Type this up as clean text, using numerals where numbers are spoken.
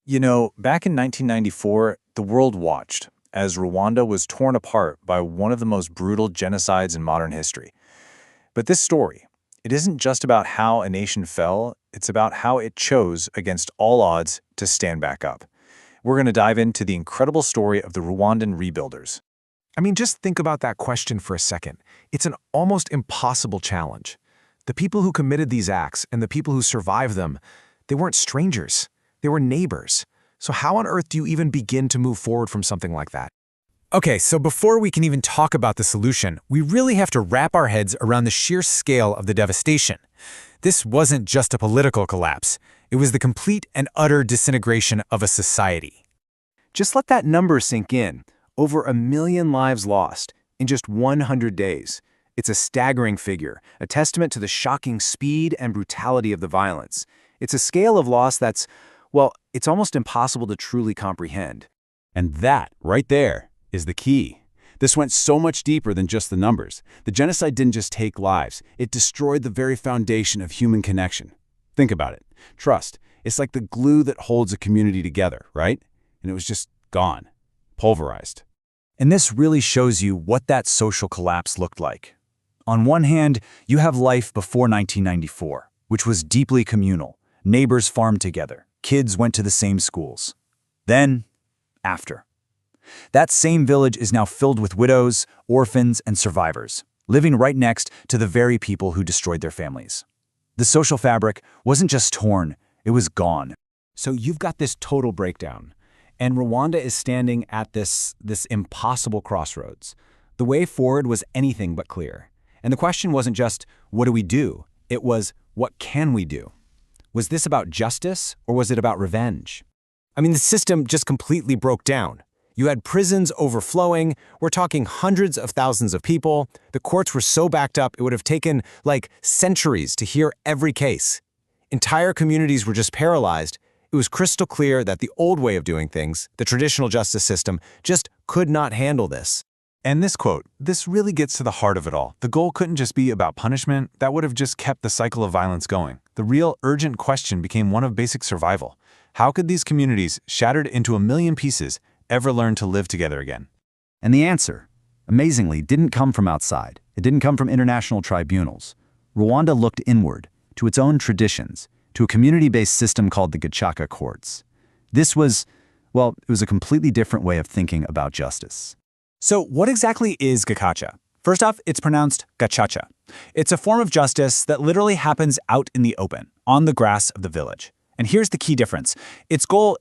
Back in 1994, the world watched as Rwanda was torn apart by one of the most brutal genocides in modern history. But this story, it isn't just about how a nation fell, it's about how it chose, against all odds, to stand back up. We're going to dive into the incredible story of the Rwandan rebuilders. Just think about that question for a second. It's an almost impossible challenge. The people who committed these acts and the people who survived them, they weren't strangers. They were neighbors. So how on earth do you even begin to move forward from something like that? Okay, so before we can even talk about the solution, we really have to wrap our heads around the sheer scale of the devastation. This wasn't just a political collapse. It was the complete and utter disintegration of a society. Just let that number sink in. Over 1 million lives lost in just 100 days. It's a staggering figure, a testament to the shocking speed and brutality of the violence. It's a scale of loss that's, well, it's almost impossible to truly comprehend. And that, right there, is the key. This went so much deeper than just the numbers. The genocide didn't just take lives, it destroyed the very foundation of human connection. Think about it. Trust. It's like the glue that holds a community together, right? And it was just gone. Pulverized. And this really shows you what that social collapse looked like. On one hand, you have life before 1994, which was deeply communal. Neighbors farmed together. Kids went to the same schools. Then, after. That same village is now filled with widows, orphans, and survivors, living right next to the very people who destroyed their families. The social fabric wasn't just torn, it was gone. So you've got this total breakdown. And Rwanda is standing at this impossible crossroads. The way forward was anything but clear. And the question wasn't just, what do we do? It was, what can we do? Was this about justice, or was it about revenge? The system just completely broke down. You had prisons overflowing. We're talking hundreds of thousands of people. The courts were so backed up, it would have taken, centuries to hear every case. Entire communities were just paralyzed. It was crystal clear that the old way of doing things, the traditional justice system, just could not handle this. And this quote, this really gets to the heart of it all. The goal couldn't just be about punishment. That would have just kept the cycle of violence going. The real urgent question became one of basic survival. How could these communities, shattered into 1 million pieces, ever learn to live together again? And the answer, amazingly, didn't come from outside. It didn't come from international tribunals. Rwanda looked inward, to its own traditions, to a community-based system called the Gacaca courts. This was, it was a completely different way of thinking about justice. So what exactly is Gacaca? First off, it's pronounced gachacha. It's a form of justice that literally happens out in the open, on the grass of the village. And here's the key difference. Its goal